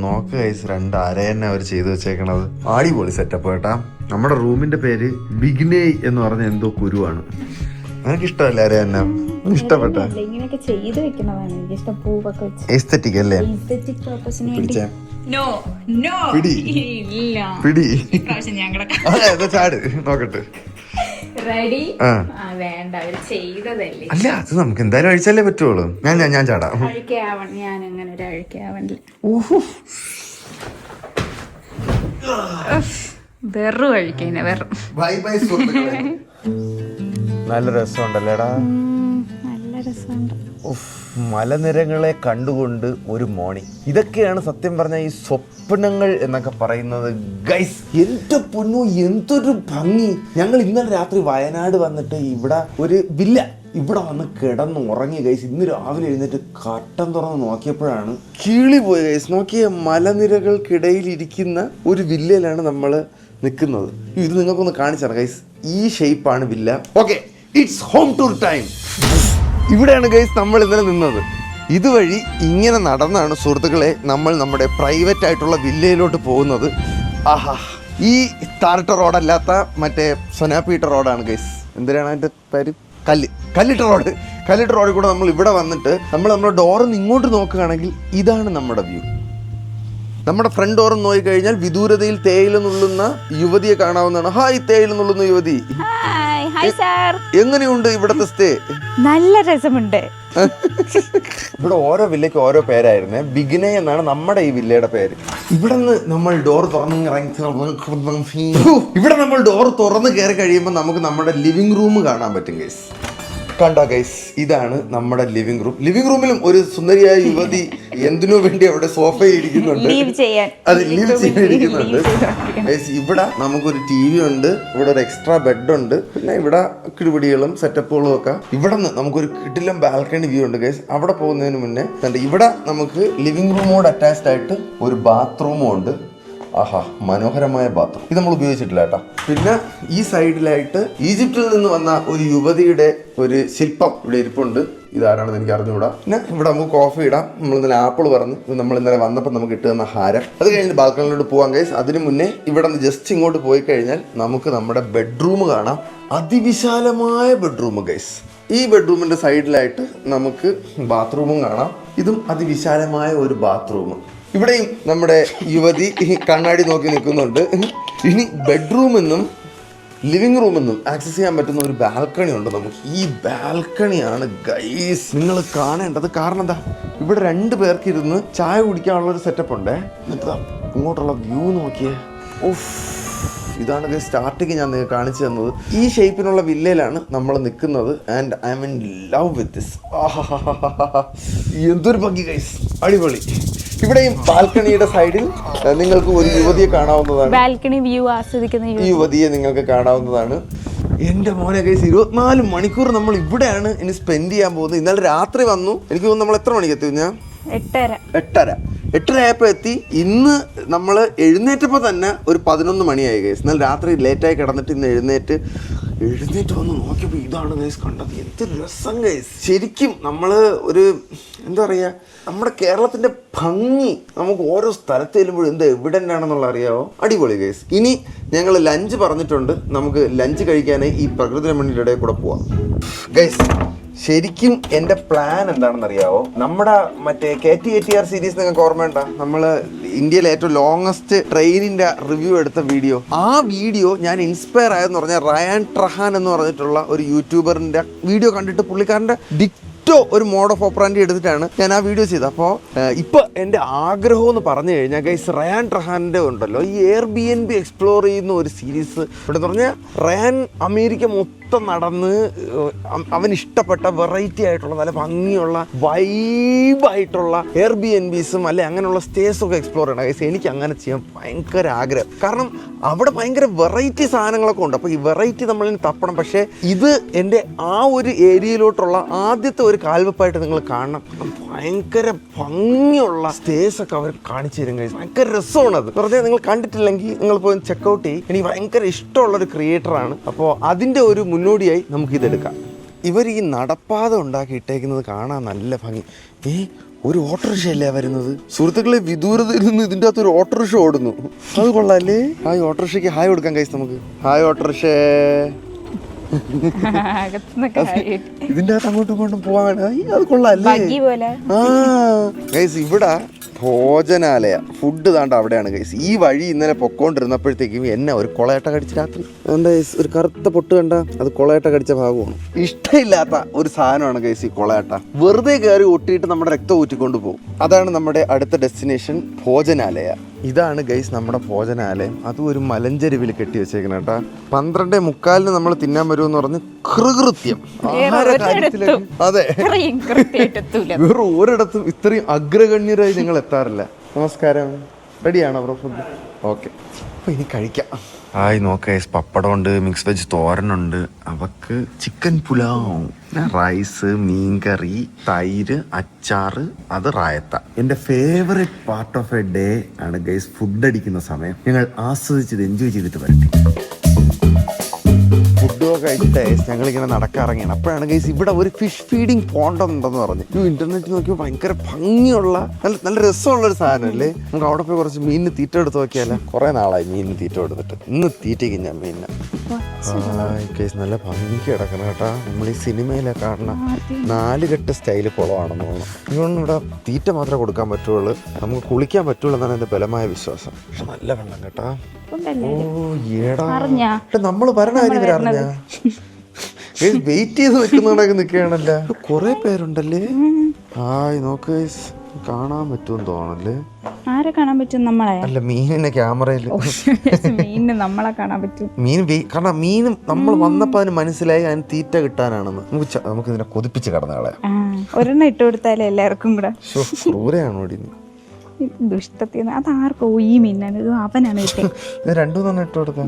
നോക്ക് ഗൈസ്, 2 അര തന്നെ അവർ ചെയ്തു വെച്ചേക്കണത്. അടിപൊളി സെറ്റപ്പ് കേട്ടാ. നമ്മുടെ റൂമിന്റെ പേര് ബിഗ്നേയ് എന്ന് പറഞ്ഞ എന്തോ കുരുവാണ്. എനിക്ക് ഇഷ്ടമല്ല അര തന്നെ, ഇഷ്ടപ്പെട്ട എസ്തെറ്റിക് അല്ലേ? പിടി ചാട് നോക്കട്ടെ. അല്ല, അത് നമുക്ക് എന്തായാലും അഴിച്ചല്ലേ പറ്റുള്ളൂ. ഞാൻ ചാടാം. നല്ല രസമുണ്ടല്ലേടാ. മലനിരകളെ കണ്ടുകൊണ്ട് ഒരു മോർണിംഗ്. ഇതൊക്കെയാണ് സത്യം പറഞ്ഞ ഈ സ്വപ്നങ്ങൾ എന്നൊക്കെ പറയുന്നത് ഗൈസ്. എന്റെ പൊന്നു, എന്തൊരു ഭംഗി. ഞങ്ങൾ ഇന്നലെ രാത്രി വയനാട് വന്നിട്ട് ഇവിടെ ഒരു വില്ല ഇവിടെ വന്ന് കിടന്ന് ഉറങ്ങി ഗൈസ്. ഇന്ന് രാവിലെ എഴുന്നേറ്റ് കട്ടൻ തുറന്ന് നോക്കിയപ്പോഴാണ് കിളി പോയി ഗൈസ്. നോക്കിയ മലനിരകൾക്കിടയിൽ ഇരിക്കുന്ന ഒരു വില്ലയിലാണ് നമ്മൾ നിൽക്കുന്നത്. ഇത് നിങ്ങൾക്കൊന്ന് കാണിച്ചാണ് ഗൈസ്. ഈ ഷേപ്പാണ് villa. Okay, it's home tour time. ഇവിടെയാണ് ഗൈസ് നമ്മൾ ഇന്നലെ നിന്നത്. ഇതുവഴി ഇങ്ങനെ നടന്നാണ് സുഹൃത്തുക്കളെ നമ്മൾ നമ്മുടെ പ്രൈവറ്റ് ആയിട്ടുള്ള വില്ലയിലോട്ട് പോകുന്നത്. ആഹാ, ഈ താരട്ട റോഡല്ലാത്ത മറ്റേ സൊനാപ്പീട്ട റോഡാണ് ഗൈസ്. എന്തിനാണ് അതിൻ്റെ പേര്? കല്ലിട്ട റോഡിൽ കൂടെ നമ്മൾ ഇവിടെ വന്നിട്ട് നമ്മുടെ ഡോറിന്ന് ഇങ്ങോട്ട് നോക്കുകയാണെങ്കിൽ ഇതാണ് നമ്മുടെ വ്യൂ. നമ്മുടെ ഫ്രണ്ട് ഡോർ നോക്കിക്കഴിഞ്ഞാൽ വിദൂരതയിൽ തേയില നുള്ളുന്ന യുവതിയെ കാണാവുന്നതാണ്. ഹായ്, തേയില നുള്ളുന്ന യുവതി. എങ്ങനെയുണ്ട് ഇവിടത്തെ സ്റ്റേ? നല്ല രസമുണ്ട്. ഇവിടെ ഓരോ വില്ലയ്ക്ക് ഓരോ പേരായിരുന്നേ. ബിഗിനെ എന്നാണ് നമ്മുടെ ഈ വില്ലയുടെ പേര്. ഇവിടെ നമ്മൾ ഡോർ തുറന്ന് കയറി കഴിയുമ്പോൾ നമുക്ക് നമ്മുടെ ലിവിംഗ് റൂം കാണാൻ പറ്റും ഗൈസ്. കണ്ടോ ഗൈസ്, ഇതാണ് നമ്മുടെ ലിവിംഗ് റൂം. ലിവിംഗ് റൂമിലും ഒരു സുന്ദരിയായ യുവതി എന്തിനു വേണ്ടി അവിടെ സോഫയിൽ ഇരിക്കുന്നുണ്ട്. അത് ലീവ് ചെയ്യാനിരിക്കുന്നുണ്ട് ഗൈസ്. ഇവിടെ നമുക്കൊരു TV ഉണ്ട്, ഇവിടെ ഒരു എക്സ്ട്രാ ബെഡ് ഉണ്ട്, പിന്നെ ഇവിടെ കിടുപിടികളും സെറ്റപ്പുകളും ഒക്കെ. ഇവിടെ നിന്ന് നമുക്കൊരു കിടിലം ബാൽക്കണി വ്യൂ ഉണ്ട് ഗൈസ്. അവിടെ പോകുന്നതിന് മുന്നേ ഇവിടെ നമുക്ക് ലിവിംഗ് റൂമോട് അറ്റാച്ച്ഡ് ആയിട്ട് ഒരു ബാത്റൂമും ഉണ്ട്. ആഹാ, മനോഹരമായ ബാത്റൂം. ഇത് നമ്മൾ ഉപയോഗിച്ചിട്ടില്ല കേട്ടോ. പിന്നെ ഈ സൈഡിലായിട്ട് ഈജിപ്തിൽ നിന്ന് വന്ന ഒരു യുവതിയുടെ ഒരു ശില്പം ഇവിടെ ഇരിപ്പുണ്ട്. ഇതാരാണെന്ന് എനിക്ക് അറിഞ്ഞുകൂടാ. പിന്നെ ഇവിടെ നമുക്ക് കോഫി ഇടാം. നമ്മൾ ഇന്നലെ ആപ്പിൾ പറഞ്ഞു, നമ്മൾ ഇന്നലെ വന്നപ്പോൾ നമുക്ക് ഇട്ടുതന്ന ഹാരം. അത് കഴിഞ്ഞ് ബാൽക്കണിലോട്ട് പോകാം ഗൈസ്. അതിന് മുന്നേ ഇവിടെ നിന്ന് ജസ്റ്റ് ഇങ്ങോട്ട് പോയി കഴിഞ്ഞാൽ നമുക്ക് നമ്മുടെ ബെഡ്റൂം കാണാം. അതിവിശാലമായ ബെഡ്റൂം ഗൈസ്. ഈ ബെഡ്റൂമിൻ്റെ സൈഡിലായിട്ട് നമുക്ക് ബാത്റൂമും കാണാം. ഇതും അതിവിശാലമായ ഒരു ബാത്റൂം. ഇവിടെയും നമ്മുടെ യുവതി കണ്ണാടി നോക്കി നിൽക്കുന്നുണ്ട്. ഇനി ബെഡ്റൂമെന്നും ലിവിംഗ് റൂമെന്നും ആക്സസ് ചെയ്യാൻ പറ്റുന്ന ഒരു ബാൽക്കണി ഉണ്ട് നമുക്ക്. ഈ ബാൽക്കണിയാണ് ഗൈസ് നിങ്ങൾ കാണേണ്ടത്. കാരണം എന്താ, ഇവിടെ 2 പേർക്ക് ഇരുന്ന് ചായ കുടിക്കാനുള്ളൊരു സെറ്റപ്പ് ഉണ്ടേ. ഇങ്ങോട്ടുള്ള വ്യൂ നോക്കിയേ. ഓഫ്, ഇതാണ് ഗൈസ് സ്റ്റാർട്ടിങ് ഞാൻ നിങ്ങൾക്ക് കാണിച്ചു തന്നത്. ഈ ഷേപ്പിനുള്ള വില്ലയിലാണ് നമ്മൾ നിൽക്കുന്നത്. And I M in love with this. എന്തൊരു ഭംഗി ഗൈസ്, അടിപൊളി. ഇവിടെയും ബാൽക്കണിയുടെ സൈഡിൽ നിങ്ങൾക്ക് ഒരു യുവതിയെ കാണാവുന്നതാണ്. ബാൽക്കണി വ്യൂ ആസ്വദിക്കുന്ന ഈ യുവതിയെ നിങ്ങൾക്ക് കാണാവുന്നതാണ്. എൻ്റെ മോനെ ഗൈസ്, 24 മണിക്കൂർ നമ്മൾ ഇവിടെയാണ് ഇനി സ്പെൻഡ് ചെയ്യാൻ പോകുന്നത്. ഇന്നലെ രാത്രി വന്നു. എനിക്ക് തോന്നുന്നു നമ്മൾ എത്ര മണിക്ക് എത്തി? ഞാൻ 8:30 ആയപ്പോൾ എത്തി. ഇന്ന് നമ്മൾ എഴുന്നേറ്റപ്പോൾ തന്നെ ഒരു 11 മണിയായി ഗൈസ്. ഇന്നലെ രാത്രി ലേറ്റായി കിടന്നിട്ട് ഇന്ന് എഴുന്നേറ്റ് വന്ന് നോക്കിയപ്പോൾ ഇതാണ് ഗൈസ് കണ്ടത്. എന്ത് രസം ഗൈസ്. ശരിക്കും നമ്മൾ ഒരു എന്താ പറയുക, നമ്മുടെ കേരളത്തിൻ്റെ ഭംഗി നമുക്ക് ഓരോ സ്ഥലത്ത് ചെല്ലുമ്പോഴും എന്ത് എവിഡൻ്റ് ആണെന്നുള്ള അറിയാമോ? അടിപൊളി ഗൈസ്. ഇനി ഞങ്ങൾ ലഞ്ച് പറഞ്ഞിട്ടുണ്ട്. നമുക്ക് ലഞ്ച് കഴിക്കാനായി ഈ പ്രകൃതി രമണിയുടെ ഇടയിൽ കൂടെ പോവാം ഗൈസ്. ശരിക്കും എൻ്റെ പ്ലാൻ എന്താണെന്ന് അറിയാമോ? നമ്മുടെ മറ്റേ KTATR സീരീസ് നിങ്ങൾക്ക് ഓർമ്മയുണ്ടോ? നമ്മൾ ഇന്ത്യയിലെ ഏറ്റവും ലോങ്ങസ്റ്റ് ട്രെയിനിൻ്റെ റിവ്യൂ എടുത്ത വീഡിയോ. ആ വീഡിയോ ഞാൻ ഇൻസ്പയർ ആയെന്ന് പറഞ്ഞാൽ റയാൻ ട്രഹാൻ എന്ന് പറഞ്ഞിട്ടുള്ള ഒരു യൂട്യൂബറിൻ്റെ വീഡിയോ കണ്ടിട്ട് പുള്ളിക്കാരൻ്റെ ഒരു മോഡ് ഓഫ് ഓപ്പറാൻഡി എടുത്തിട്ടാണ് ഞാൻ ആ വീഡിയോ ചെയ്തത്. അപ്പോൾ ഇപ്പോൾ എൻ്റെ ആഗ്രഹം എന്ന് പറഞ്ഞു കഴിഞ്ഞാൽ ഗൈസ്, റയാൻ ട്രഹാൻ്റെ ഉണ്ടല്ലോ ഈ Airbnb എക്സ്പ്ലോർ ചെയ്യുന്ന ഒരു സീരീസ്. ഇവിടെ എന്ന് പറഞ്ഞാൽ റയാൻ അമേരിക്ക മൊത്തം നടന്ന് അവന് ഇഷ്ടപ്പെട്ട വെറൈറ്റി ആയിട്ടുള്ള നല്ല ഭംഗിയുള്ള വൈബായിട്ടുള്ള Airbnbs അല്ലെ അങ്ങനെയുള്ള സ്റ്റേസൊക്കെ എക്സ്പ്ലോർ ചെയ്യണം ഗൈസ്. എനിക്ക് അങ്ങനെ ചെയ്യാൻ ഭയങ്കര ആഗ്രഹം. കാരണം അവിടെ ഭയങ്കര വെറൈറ്റി സാധനങ്ങളൊക്കെ ഉണ്ട്. അപ്പോൾ ഈ വെറൈറ്റി നമ്മളിന് തപ്പണം. പക്ഷേ ഇത് എൻ്റെ ആ ഒരു ഏരിയയിലോട്ടുള്ള ആദ്യത്തെ ഒരു കാൽവെപ്പായിട്ട് നിങ്ങൾ കാണണം. ഭയങ്കര ഭംഗിയുള്ള സ്റ്റേസ് ഒക്കെ അവർ കാണിച്ചു തരും ഗൈസ്. ഭയങ്കര രസമാണത്. വെറുതെ നിങ്ങൾ കണ്ടിട്ടില്ലെങ്കിൽ നിങ്ങൾ പോയി ചെക്കൗട്ട് ചെയ്യും. എനിക്ക് ഭയങ്കര ഇഷ്ടമുള്ളൊരു ക്രിയേറ്ററാണ്. അപ്പോൾ അതിൻ്റെ ഒരു മുന്നോടിയായി നമുക്കിതെടുക്കാം. ഇവർ ഈ നടപ്പാത ഉണ്ടാക്കി ഇട്ടേക്കുന്നത് കാണാൻ നല്ല ഭംഗി. ഒരു ഓട്ടോറിക്ഷ അല്ലേ വരുന്നത് സുഹൃത്തുക്കളെ. വിദൂരതയിൽ നിന്ന് ഇതിൻ്റെ അകത്ത് ഒരു ഓട്ടോറിക്ഷ ഓടുന്നു. അത് കൊള്ളാല്ലേ. ഹായ് ഓട്ടോറിക്ഷയ്ക്ക് ഹായ് കൊടുക്കാൻ കൈസ് നമുക്ക്. Hi autorickshaw. ഇതിൻ്റെ അകത്ത് അങ്ങോട്ടും ഇങ്ങോട്ടും പോവാൻ അത് കൊള്ളാല്ലേ. ആ ഗൈസ് ഇവിടെ ഭോജനാലയ ഫുഡ് താണ്ട് അവിടെയാണ് ഗൈസ്. ഈ വഴി ഇന്നലെ പൊക്കോണ്ടിരുന്നപ്പോഴത്തേക്കും എന്നെ ഒരു കൊളയട്ട കടിച്ച് രാത്രി. എന്താ ഗൈസ് ഒരു കറുത്ത പൊട്ട് കണ്ട അത് കൊളയട്ട കടിച്ച ഭാഗമാണ്. ഇഷ്ടമില്ലാത്ത ഒരു സാധനമാണ് ഗൈസ് ഈ കൊളയട്ട. വെറുതെ കയറി ഒട്ടിയിട്ട് നമ്മുടെ രക്തം ഊറ്റിക്കൊണ്ട് പോകും. അതാണ് നമ്മുടെ അടുത്ത ഡെസ്റ്റിനേഷൻ ഭോജനാലയ. ഇതാണ് ഗൈസ് നമ്മുടെ ഭോജനാലയം. അതും ഒരു മലഞ്ചെരുവിൽ കെട്ടി വെച്ചേക്കണം കേട്ടാ. 12:45 നമ്മൾ തിന്നാൻ വരുമെന്ന് പറഞ്ഞ് കൃത്യം അതെ വേറെ ഒരിടത്തും ഇത്രയും അഗ്രഗണ്യരായി നിങ്ങൾ എത്താറില്ല. നമസ്കാരം. റെഡിയാണോ ബ്രോ ഫുഡ്? ഓക്കെ അപ്പൊ ഇനി കഴിക്കാം. ഹായ് നോക്ക പപ്പടം ഉണ്ട്, മിക്സ് വെജ് തോരനുണ്ട്, അവക്ക് ചിക്കൻ പുലാവ്, റൈസ്, മീൻകറി, തൈര്, അച്ചാറ്, അത് റായത്ത. എൻ്റെ favourite part of A day ആണ് ഗൈസ് ഫുഡ് അടിക്കുന്ന സമയം. നിങ്ങൾ ആസ്വദിച്ചത് എൻജോയ് ചെയ്തിട്ട് വരട്ടെ. ഫുഡൊക്കെ കഴിച്ചിട്ടേ ഞങ്ങളിങ്ങനെ നടക്കാറങ്ങിയാണ്. അപ്പോഴാണ് ഗൈസ് ഇവിടെ ഒരു ഫിഷ് ഫീഡിങ് പോണ്ട് ഉണ്ടെന്ന് പറഞ്ഞു. ഇന്റർനെറ്റ് നോക്കിയപ്പോൾ ഭയങ്കര ഭംഗിയുള്ള നല്ല രസമുള്ളൊരു സാധനമല്ലേ. നമുക്ക് അവിടെ പോയി കുറച്ച് മീനിന് തീറ്റ എടുത്ത് നോക്കിയാലോ. കുറേ നാളായി മീനിന് തീറ്റ എടുത്തിട്ട്. ഇന്ന് തീറ്റയ്ക്ക് ഞാൻ മീനിനെ ഗൈസ് നല്ല ഭംഗിക്ക് കിടക്കണം കേട്ടാ. നമ്മൾ ഈ സിനിമയിലൊക്കെ കാണുന്ന 4 കെട്ട് സ്റ്റൈല് കുളമാണെന്ന് തോന്നുന്നു. ഇതുകൊണ്ട് ഇവിടെ തീറ്റ മാത്രമേ കൊടുക്കാൻ പറ്റുള്ളൂ, നമുക്ക് കുളിക്കാൻ പറ്റുള്ളൂ എന്നാണ് എൻ്റെ ബലമായ വിശ്വാസം. പക്ഷെ നല്ല വെള്ളം കേട്ടാ. നമ്മള് പറഞ്ഞ കാര്യം ഇവരറിഞ്ഞ വെയിറ്റ് ചെയ്ത് നിൽക്കുന്നതൊക്കെ നിൽക്കുകയാണല്ല. കൊറേ പേരുണ്ടല്ലേ. ഹായ് നോക്ക് കാണാൻ പറ്റുമെന്ന് തോന്നല്ലേ. ആരെ കാണാൻ പറ്റും? നമ്മളെ അല്ല മീനിനെ ക്യാമറയില്. മീനിന് നമ്മളെ കാണാൻ പറ്റും. കാരണം മീനും നമ്മൾ വന്നപ്പോ അതിന് മനസ്സിലായി അതിന് തീറ്റ കിട്ടാനാണെന്ന്. നമുക്ക് ഇതിനെ കൊതിപ്പിച്ച് കടന്നകളെ. ഒരെണ്ണം ഇട്ട് കൊടുത്താലേ എല്ലാവർക്കും കൂടെ. ക്രൂരയാണോ ദുഷ്ടത്തിന് അതാർക്കോ ഈ മീനാണ്. ഇത് അവനാണ് രണ്ടു തന്നെ ഇട്ട് കൊടുത്ത.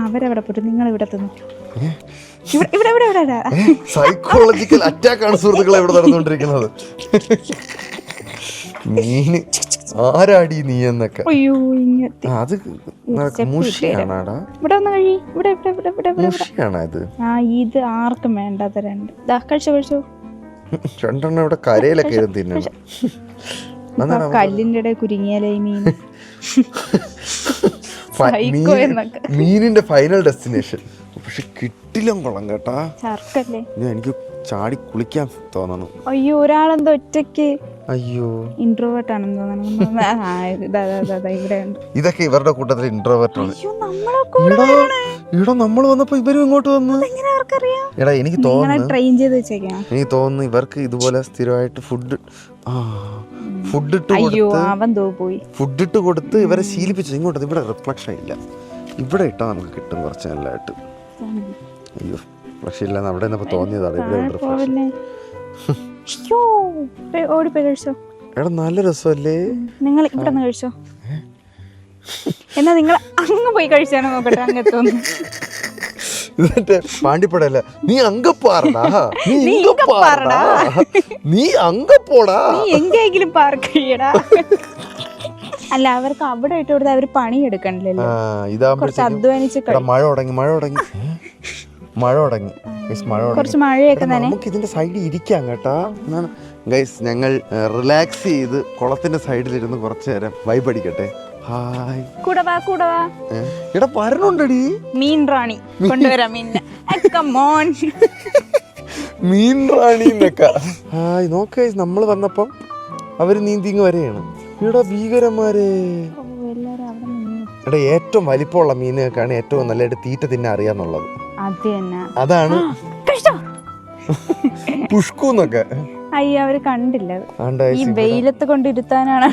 അവരവിടെ പോയിട്ട് നിങ്ങൾ ഇവിടെ തന്നു. സൈക്കോളജിക്കൽ അറ്റാക്ക് ആണ് സുഹൃത്തുക്കളെ ഇവിടെ നടന്നുകൊണ്ടിരിക്കുന്നത്. മീന് ആരാടി നീ എന്നൊക്കെ. അത് മുഷിയാണാടാ. മുഷിയാണോ ഇത്? ഇത് ആർക്കും വേണ്ടാത്ത രണ്ട്. കഴിച്ചോ രണ്ടെണ്ണം ഇവിടെ കരയിലൊക്കെ തിന്നണം. കല്ലിന്റെ ഇടയിൽ കുരുങ്ങിയാലേ മീൻ. മീനിന്റെ ഫൈനൽ ഡെസ്റ്റിനേഷൻ. പക്ഷെ കിട്ടില്ല കൊള്ളം കേട്ടാ. എനിക്ക് ചാടി കുളിക്കാൻ തോന്നണം. അയ്യോ ഒരാളെന്തോ ഒറ്റയ്ക്ക്. അയ്യോ ഇൻട്രോവേർട്ട് ആണെന്ന് തോന്നുന്നു. ഇതൊക്കെ ഇവരുടെ കൂട്ടത്തിൽ ഇൻട്രോവേർട്ട് ആണ്. ഇവിടെ നമ്മൾ വന്നപ്പോ ഇവരും ഇങ്ങോട്ട് വന്നു. എടാ എനിക്ക് തോന്നുന്നു ഇവർക്ക് ഇതുപോലെ സ്ഥിരമായിട്ട് ഫുഡ് ഇട്ട് കൊടുത്ത് ഇവരെ ശീലിപ്പിച്ചു. ഇങ്ങോട്ട് ഇവിടെ റിഫ്ലക്ഷൻ ഇല്ല. ഇവിടെ ഇട്ടാ നമുക്ക് കിട്ടും കുറച്ച് നല്ലതായിട്ട്. അയ്യോ റിഫ്ലക്ഷൻ ഇല്ലെന്ന് അവിടെ നിന്നപ്പോ തോന്നിയതാണ്. ഇവിടെ റിഫ്ലക്ഷൻ. എടാ നല്ല രസമല്ലേ. നിങ്ങൾ ഇവിടെ നിന്ന് കഴിച്ചോ. എന്നാ നിങ്ങൾ അങ്ങ് പോയി കഴിച്ചാണോ നോക്കട്ടെ. അങ്ങെത്തോന്നു ഇതിന്റെ പാണ്ടിപ്പടല്ല. നീ അങ്കപ്പാറടാ. നീ അങ്കപ്പോടാ. നീ എങ്കിലും പാർക്കഴിയടാ. അല്ല അവർക്ക് അവിടെ ഇട്ട് കൊടുത്താൽ അവര് പണി എടുക്കണ്ടല്ലോ. ഇതാകുമ്പോഴത്തേക്കും മഴ തുടങ്ങി കുറച്ച് മഴയൊക്കെ തന്നെ. നമുക്ക് ഇതിന്റെ സൈഡിൽ ഇരിക്കാം കേട്ടാ. ഗൈസ് ഞങ്ങൾ റിലാക്സ് ചെയ്ത് കുളത്തിന്റെ സൈഡിലിരുന്ന് കുറച്ചു നേരം വൈബ് അടിക്കട്ടെ. ഹായ് ഇവിടെ വരണുണ്ടടി മീൻ റാണി കൊണ്ടുവരാം. മീൻ റാണിന്നൊക്കെ. ഹായ് നോക്ക് നമ്മൾ വന്നപ്പം അവര് നീന്തിങ് വരെയാണ്. ഇവിടെ ഭീകരന്മാരെ. ഇവിടെ ഏറ്റവും വലിപ്പമുള്ള മീനൊക്കെയാണ് ഏറ്റവും നല്ലതായിട്ട് തീറ്റ തിന്നെ അറിയാന്നുള്ളത്. അതാണ് പുഷ്കൂന്നൊക്കെ. അയ്യോ അവര് കണ്ടില്ല. ഈ വെയിലത്ത് കൊണ്ടിരുത്താനാണ്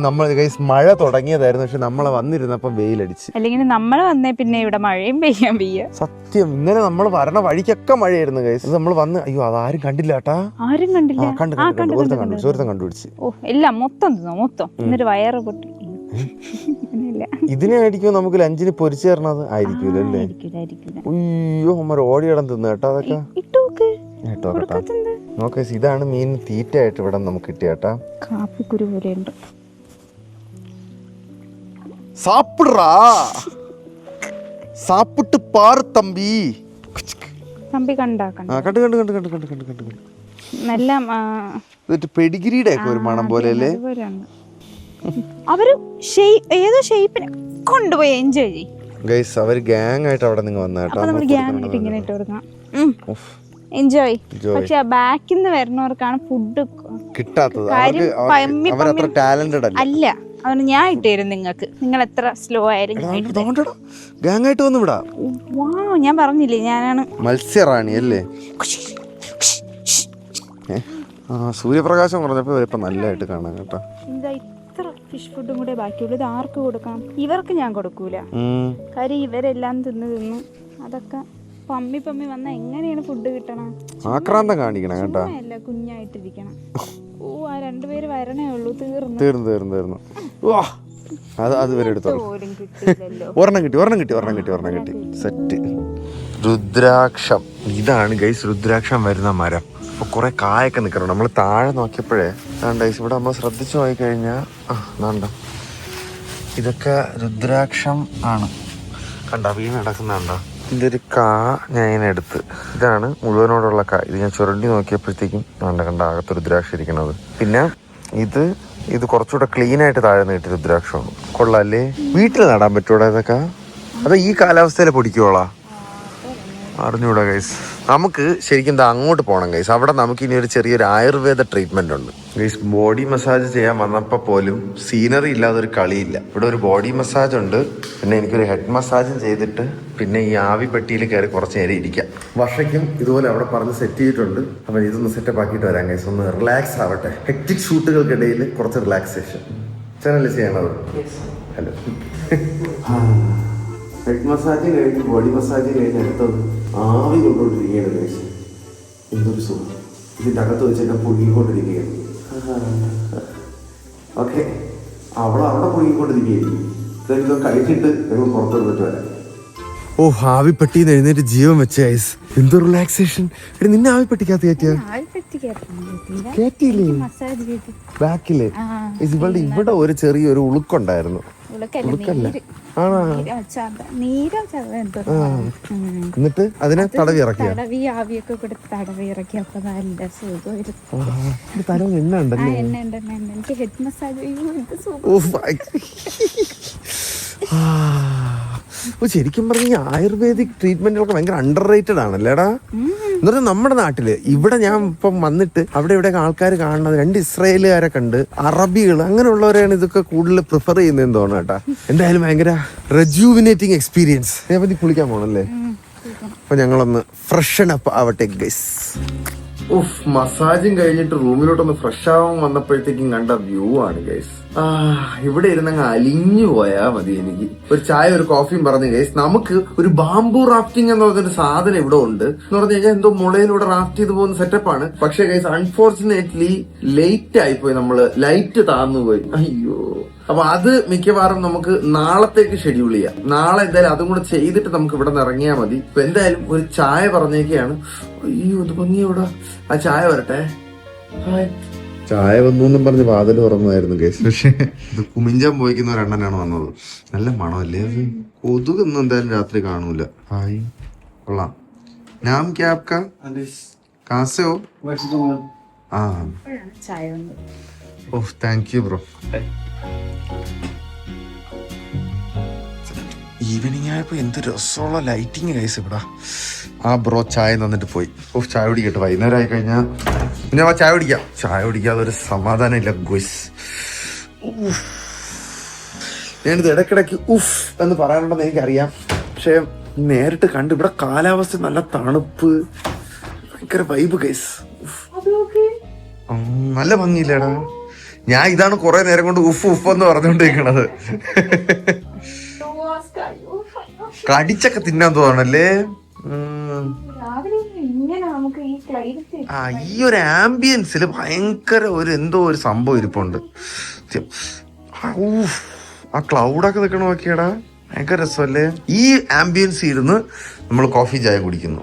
നമ്മൾ മഴ തുടങ്ങിയതായിരുന്നു. പക്ഷെ നമ്മളെ വന്നിരുന്നപ്പം വെയിലടിച്ച്. അല്ലെങ്കിൽ നമ്മള് വന്നേ പിന്നെ ഇവിടെ മഴയും പെയ്യാൻ പെയ്യ. സത്യം ഇന്നലെ നമ്മൾ വരണ വഴിക്കൊക്കെ മഴയായിരുന്നു ഗൈസ്. നമ്മൾ വന്ന് അയ്യോ അതാരും കണ്ടില്ല കേട്ടാ. ആരും കണ്ടില്ല. സുഹൃത്തം കണ്ടുപിടിച്ച്. ഓ എല്ലാം മൊത്തം എന്നിട്ട് വയറ് പൊട്ടി. ഇതിനെ ആയിരിക്കും നമുക്ക് ലഞ്ചിന് പൊരിച്ചു തരണത്. ആയിരിക്കൂല അല്ലേ. അയ്യോ അമ്മ ഓടിയിടം തിന്നു കേട്ടോ. അതൊക്കെ നോക്ക ഇതാണ് മീൻ തീറ്റയായിട്ട് ഇവിടെ നമുക്ക് കിട്ടിയേട്ടാ. കാപ്പിക്കുരു പോലെയുണ്ട്. സാപ്പിട്ട് പാറ് തമ്പി. തമ്പി കണ്ടാക്കണം കണ്ടു കണ്ടു കണ്ടു കണ്ടു കണ്ടു കണ്ടു കണ്ടു കണ്ടു. നല്ല പെഡിഗ്രീയുടെ ഒക്കെ ഒരു മണം പോലെ അല്ലേ? അവര് ഏതോ ഷേപ്പിന് കൊണ്ടുപോയി എൻജോയ് ചെയ്യും ഗൈസ്. അവർ ഗ്യാങ് ആയിട്ട് അവിടെ നിങ്ങൾ വന്നാട്ടോ. നമ്മൾ ഗ്യാങ് ആയിട്ട് ഇങ്ങനെ ഇട്ട് കൊടുക്കണം, എൻജോയ്. പക്ഷെ ബാക്കിൽ നിന്ന് വരുന്നവർക്കാണ് ഫുഡ് കിട്ടാത്തത്. അല്ല, അവന് ഞാൻ ഇട്ടുതരും നിങ്ങൾക്ക്. നിങ്ങൾ എത്ര സ്ലോ ആയാലും ഗ്യാങ് ആയിട്ട് വന്നു വിടാ. ഞാൻ പറഞ്ഞില്ലേ ഞാനാണ് മത്സ്യറാണി അല്ലേ? സൂര്യപ്രകാശം കുറഞ്ഞപ്പോ ഇപ്പൊ നല്ലതായിട്ട് കാണാം കേട്ടോ. എന്താ ഇത്ര ഫിഷ് ഫുഡും കൂടെ ബാക്കിയുള്ളൂ? ഇത് ആർക്ക് കൊടുക്കാം? ഇവർക്ക് ഞാൻ കൊടുക്കൂല, കാര്യം ഇവരെല്ലാം തിന്നു. അതൊക്കെ പമ്മി വന്നാ എങ്ങനെയാണ് ഫുഡ് കിട്ടണം? ആക്രാന്തം കാണിക്കണം കേട്ടോ. അല്ല, കുഞ്ഞായിട്ടിരിക്കണം. ഓ, ആ രണ്ടുപേര് വരണേ ഉള്ളൂ. തീർന്നു. അത് വരെ എടുത്തോളൂ. ഒരെണ്ണം കിട്ടി. സെറ്റ്. രുദ്രാക്ഷം. ഇതാണ് ഗൈസ് രുദ്രാക്ഷം വരുന്ന മരം. അപ്പൊ കുറെ കായൊക്കെ നിക്കണം. നമ്മൾ താഴെ നോക്കിയപ്പോഴേ ഗൈസ് ഇവിടെ നമ്മൾ ശ്രദ്ധിച്ചു പോയി കഴിഞ്ഞാൽ ഇതൊക്കെ രുദ്രാക്ഷം ആണ്. കണ്ട വീണ് നടക്കുന്നുണ്ടോ? ഇതിൻ്റെ ഒരു കാ ഞാൻ ഇങ്ങനെ എടുത്ത്, ഇതാണ് മുഴുവനോടുള്ള കാ. ഇത് ഞാൻ ചുരണ്ടി നോക്കിയപ്പോഴത്തേക്കും കണ്ട അകത്ത് രുദ്രാക്ഷം ഇരിക്കണത്. പിന്നെ ഇത് കുറച്ചുകൂടെ ക്ലീൻ ആയിട്ട് താഴെ നീട്ടി രുദ്രാക്ഷമാണ്. കൊള്ളാല്ലേ? വീട്ടിൽ നടാൻ പറ്റൂടാ ഇതൊക്കെ? അതോ ഈ കാലാവസ്ഥയിൽ പൊടിക്കുവോളാ? അറിഞ്ഞൂടാ ഗൈസ്. നമുക്ക് ശരിക്കും അങ്ങോട്ട് പോകണം ഗൈസ്. അവിടെ നമുക്ക് ഇനി ഒരു ചെറിയൊരു ആയുർവേദ ട്രീറ്റ്മെന്റ് ഉണ്ട് ഗൈസ്. ബോഡി മസാജ് ചെയ്യാൻ വന്നപ്പോൾ പോലും സീനറി ഇല്ലാതെ ഒരു കളിയില്ല. ഇവിടെ ഒരു ബോഡി മസാജ് ഉണ്ട്, പിന്നെ എനിക്കൊരു ഹെഡ് മസാജും ചെയ്തിട്ട് പിന്നെ ഈ ആവി പെട്ടിയിൽ കയറി കുറച്ച് നേരം ഇരിക്കാം. വർഷയ്ക്കും ഇതുപോലെ അവിടെ പറഞ്ഞ് സെറ്റ് ചെയ്തിട്ടുണ്ട്. അപ്പം ഇതൊന്ന് സെറ്റപ്പ് ആക്കിയിട്ട് വരാം ഗൈസ്. ഒന്ന് റിലാക്സ് ആവട്ടെ. ഹെക്റ്റിക് ഷൂട്ടുകൾക്കിടയിൽ കുറച്ച് റിലാക്സേഷൻ ചാനൽ ചെയ്യണത്. ഹലോ. ഹെഡ് മസാജ് കഴിഞ്ഞ് ബോഡി മസാജ് കഴിഞ്ഞ് അടുത്തത് ആവി കൊണ്ടുകൊണ്ടിരിക്കുകയാണ് ഗൈസ്. എന്തൊരു സുഖം. ഇതിൻ്റെ അകത്ത് വെച്ചൊക്കെ പുഴുകിക്കൊണ്ടിരിക്കുകയാണ്. ഓക്കെ, അവിടെ പുഴുകിക്കൊണ്ടിരിക്കുകയായിരിക്കും. ഇതൊക്കെ കഴിച്ചിട്ട് ഞങ്ങൾ പുറത്ത് വന്നിട്ട് വരാം. ഓ, ആവിപ്പെട്ടിന്ന് എഴുന്നേറ്റ് ജീവൻ വെച്ച ഗൈസ്. എന്തോ റിലാക്സേഷൻ. നിന്നെ ആവിപ്പെട്ടിക്കകത്ത് കയറ്റിയില്ലേ? ബാക്കില് ഇവളുടെ ഇവിടെ ഒരു ചെറിയൊരു ഉളുക്കുണ്ടായിരുന്നു. എന്നിട്ട് അതിനെ തടവി ഇറക്കി തല എണ്ണ ഉണ്ടല്ലേ? ശരിക്കും പറഞ്ഞ ആയുർവേദിക് ട്രീറ്റ്മെന്റുകളൊക്കെ ഭയങ്കര അണ്ടർ റേറ്റഡ് ആണല്ലേടാ. എന്ന് പറഞ്ഞാൽ നമ്മുടെ നാട്ടില് ഇവിടെ ഞാൻ ഇപ്പം വന്നിട്ട് അവിടെ ആൾക്കാർ കാണുന്നത് 2 ഇസ്രായേലുകാരൊക്കെ ഉണ്ട്, അറബികൾ, അങ്ങനെയുള്ളവരെയാണ് ഇതൊക്കെ കൂടുതൽ പ്രിഫർ ചെയ്യുന്നതെന്ന് തോന്നുന്നു കേട്ടാ. എന്തായാലും ഭയങ്കര റെജുവിനേറ്റിംഗ് എക്സ്പീരിയൻസ്. ഞാൻ പറ്റി കുളിക്കാൻ പോണല്ലേ? അപ്പൊ ഞങ്ങളൊന്ന് ഫ്രഷൻ അപ്പ് ആവട്ടെ ഗൈസ്. മസാജും കഴിഞ്ഞിട്ട് റൂമിലോട്ടൊന്ന് ഫ്രഷ് ആവാൻ വന്നപ്പോഴത്തേക്കും കണ്ട വ്യൂ ആണ് ഗൈസ്. ഇവിടെ ഇരുന്നങ്ങ് അലിഞ്ഞു പോയാ മതി. എനിക്ക് ഒരു ചായ ഒരു കോഫിയും പറഞ്ഞു ഗൈസ്. നമുക്ക് ഒരു ബാംബു റാഫ്റ്റിംഗ് എന്ന് പറഞ്ഞൊരു സാധനം ഇവിടെ ഉണ്ട്. എന്ന് പറഞ്ഞു കഴിഞ്ഞാൽ എന്തോ മുളയിലൂടെ റാഫ്റ്റ് ചെയ്ത് പോകുന്ന സെറ്റപ്പാണ്. പക്ഷെ ഗൈസ് അൺഫോർച്ചുനേറ്റ്ലി ലേറ്റ് ആയിപ്പോയി. നമ്മള് ലൈറ്റ് താന്നുപോയി. അയ്യോ. അപ്പൊ അത് മിക്കവാറും നമുക്ക് നാളത്തേക്ക് ഷെഡ്യൂൾ ചെയ്യാം. നാളെ എന്തായാലും അതും കൂടെ ചെയ്തിട്ട് നമുക്ക് ഇവിടെ നിന്ന് ഇറങ്ങിയാൽ മതി. ഇപ്പൊ എന്തായാലും ഒരു ചായ പറഞ്ഞേക്കാണ്. അയ്യോ, ഇത് ഭംഗി ഇവിടെ. ആ ചായ വരട്ടെ. ചായ വന്നു പറഞ്ഞ് വാതിൽ തുറന്നതായിരുന്നു കേസ്. പക്ഷെ ഇത് കുമിഞ്ചാൻ പോയിക്കുന്ന ഒരെണ്ണനാണ് വന്നത്. നല്ല മണമല്ലേ അത്? കൊതുകൊന്നും എന്തായാലും രാത്രി കാണൂല. ഹായ്, കൊള്ളാം. നാം ക്യാ ആപ്കാ? കാസോ? ആ, ഓ താങ്ക് യു ബ്രോ. ഈവനിങ് ആയപ്പോ എന്ത് രസമുള്ള ലൈറ്റിങ് ഗൈസ് ഇവിടെ. ആ ബ്രോ ചായ തന്നിട്ട് പോയി. ചായ കുടിക്കട്ടെ. വൈകുന്നേരം ആയി കഴിഞ്ഞാൽ ഞാൻ ചായ കുടിക്കാം. ചായ കുടിക്കാതെ ഒരു സമാധാനം ഇല്ല ഗോയ്സ്. ഞാനിത് ഇടയ്ക്കിടയ്ക്ക് എന്ന് പറയാനുണ്ടെന്ന് എനിക്കറിയാം. പക്ഷെ നേരിട്ട് കണ്ട് ഇവിടെ കാലാവസ്ഥ നല്ല തണുപ്പ്, ഭയങ്കര വൈബ് ഗൈസ്. നല്ല ഭംഗിയില്ലേടാ. ഞാൻ ഇതാണ് കുറെ നേരം കൊണ്ട് ഉഫ് എന്ന് പറഞ്ഞോണ്ടിരിക്കണത്. കടിച്ചൊക്കെ തിന്നാൻ തോന്നണല്ലേ? ഈ ഒരു ആംബിയൻസിൽ ഭയങ്കര എന്തോ ഒരു സംഭവം ഇരിപ്പുണ്ട്. ആ ക്ലൗഡൊക്കെ നിൽക്കണ നോക്കിയടാ, ഭയങ്കര രസമല്ലേ? ഈ ആംബിയൻസ് ഇരുന്ന് നമ്മൾ കോഫി ചായ കുടിക്കുന്നു.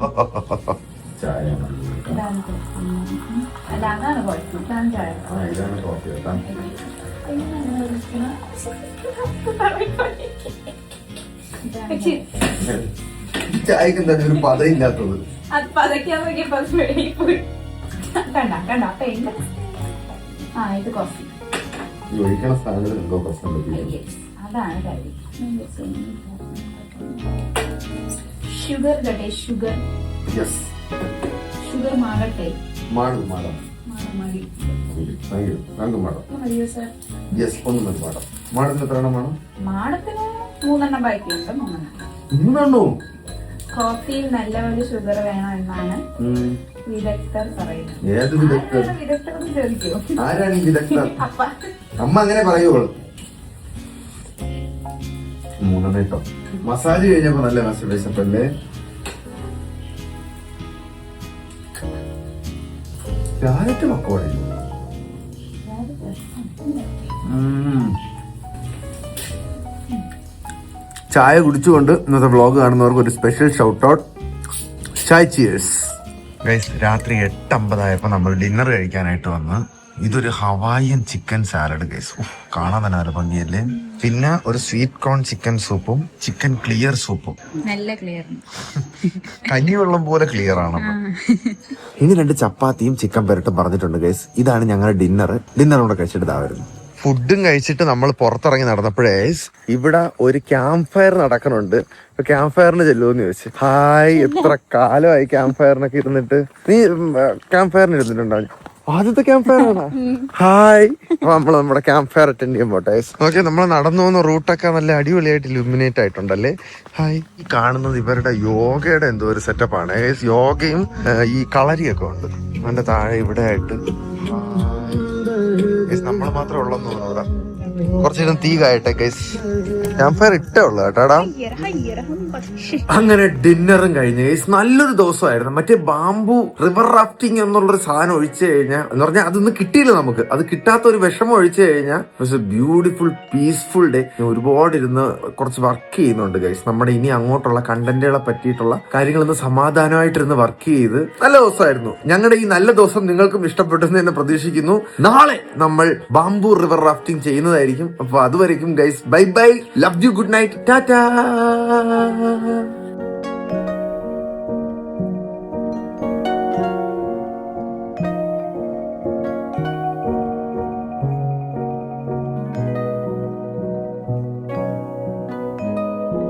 ചായക്ക് എന്താണ് ഒരു പതയില്ലാത്തത്? അത് പതയ്ക്കാൻ നോക്കിയപ്പോ അത് വെളിയിൽ പോയി. കണ്ട കണ്ട അപ്പൊ എന്റെ ഇത് കോഫി ഒഴിക്കണ സ്ഥാനത്തിന് എന്തോ പ്രശ്നം പറ്റി. അതാണ് കാര്യം. ഷുഗർ കട്ടെ, ഷുഗർ ഷുഗർ മാറട്ടെ. മാടും മാഡം മതി. മതിയോ സാർ? യെസ്, ഒന്ന് മതി മാഡം. മാഡത്തിന് എത്ര എണ്ണം വേണം? മാഡത്തിന് 3 എണ്ണം ബാക്കിയുണ്ട്. 3 എണ്ണം. 3 എണ്ണോ? കോഫിയിൽ നല്ലപോലെ ഷുഗർ വേണം എന്നാണ് വിദഗ്ധർ പറയുന്നത്. ഏത് വിദഗ്ധർ? വിദഗ്ധർ ചോദിക്കോ? ആരാണ് ഈ വിദഗ്ധർ? അപ്പ അമ്മ അങ്ങനെ പറയുള്ളൂ. 3 എണ്ണം കേട്ടോ. മസാജ് കഴിഞ്ഞപ്പോ നല്ല വിശപ്പല്ലേ? ക്യാരറ്റ് പക്കോട. ചായ കുടിച്ചുകൊണ്ട് ഇന്നത്തെ വ്ളോഗ് കാണുന്നവർക്ക് ഒരു special shout out. Chai cheers guys. രാത്രി 8:50 നമ്മൾ ഡിന്നർ കഴിക്കാനായിട്ട് വന്ന് ഇതൊരു ഹവായിയൻ ചിക്കൻ സാലഡ് ഗൈസ്. കാണാൻ തന്നെ നല്ല ഭംഗിയല്ലേ. പിന്നെ ഒരു സ്വീറ്റ് കോൺ ചിക്കൻ സൂപ്പും ചിക്കൻ ക്ലിയർ സൂപ്പും. നല്ല ക്ലിയർ, കഞ്ഞിവെള്ളം പോലെ ക്ലിയർ ആണ്. ഇനി 2 ചപ്പാത്തിയും ചിക്കൻ പെരട്ടും പറഞ്ഞിട്ടുണ്ട് ഗൈസ്. ഇതാണ് ഞങ്ങളുടെ ഡിന്നർ. കൂടെ കഴിച്ചിട്ട് ഇതായിരുന്നു. ഫുഡും കഴിച്ചിട്ട് നമ്മൾ പുറത്തിറങ്ങി നടന്നപ്പോഴേ ഇവിടെ ഒരു ക്യാമ്പ് ഫയർ നടക്കണുണ്ട്. ഇപ്പൊ ക്യാമ്പ് ഫയറിന് ചെല്ലുമെന്ന് ചോദിച്ചു. ഹായ്, എത്ര കാലമായി ക്യാമ്പ് ഫയറിനൊക്കെ ഇരുന്നിട്ട്. നീ ക്യാമ്പ് ഫയറിന് ഇരുന്നിട്ടുണ്ടോ? ആദ്യത്തെ ക്യാമ്പ് ഫയർ ആണ്. ഹായ്. അപ്പൊ നമ്മുടെ ക്യാമ്പ് ഫയർ അറ്റൻഡ് ചെയ്യാൻ പോട്ടെ. ഓക്കെ, നമ്മൾ നടന്നു പോകുന്ന റൂട്ടൊക്കെ നല്ല അടിപൊളിയായിട്ട് ഇലുമിനേറ്റ് ആയിട്ടുണ്ടല്ലേ. ഹായ്. ഈ കാണുന്നത് ഇവരുടെ യോഗയുടെ എന്തോ ഒരു സെറ്റപ്പാണ്. യോഗയും ഈ കളരിയൊക്കെ ഉണ്ട്. അതിന്റെ താഴെ ഇവിടെ ആയിട്ട് നമ്മൾ മാത്രമേ ഉള്ളെന്ന് തോന്നുന്നു. ഇവിടെ കുറച്ചേരം തീ കായട്ടെ ഗൈസ്. ക്യാമ്പ് ഫയർ ഇട്ടേ ഉള്ളു കേട്ടാടാ. അങ്ങനെ ഡിന്നറും കഴിഞ്ഞ് ഗൈസ്. നല്ലൊരു ദിവസമായിരുന്നു. മറ്റേ ബാംബു റിവർ റാഫ്റ്റിംഗ് എന്നുള്ളൊരു സാധനം ഒഴിച്ചു കഴിഞ്ഞാൽ എന്ന് പറഞ്ഞാൽ അതൊന്നും കിട്ടിയില്ല നമുക്ക്. അത് കിട്ടാത്ത ഒരു വിഷമം ഒഴിച്ചു കഴിഞ്ഞാൽ ബ്യൂട്ടിഫുൾ പീസ്ഫുൾ ഡേ. ഒരുപാട് ഇരുന്ന് കുറച്ച് വർക്ക് ചെയ്യുന്നുണ്ട് ഗൈസ്. നമ്മുടെ ഇനി അങ്ങോട്ടുള്ള കണ്ടന്റുകളെ പറ്റിയിട്ടുള്ള കാര്യങ്ങളൊന്ന് സമാധാനമായിട്ടിരുന്ന് വർക്ക് ചെയ്ത് നല്ല ദിവസമായിരുന്നു. ഞങ്ങളുടെ ഈ നല്ല ദിവസം നിങ്ങൾക്കും ഇഷ്ടപ്പെട്ടെന്ന് തന്നെ പ്രതീക്ഷിക്കുന്നു. നാളെ നമ്മൾ ബാംബു റിവർ റാഫ്റ്റിംഗ് ചെയ്യുന്നതായിരിക്കും. അപ്പൊ അതുവരെയും guys, bye bye, love you, good night, Tata.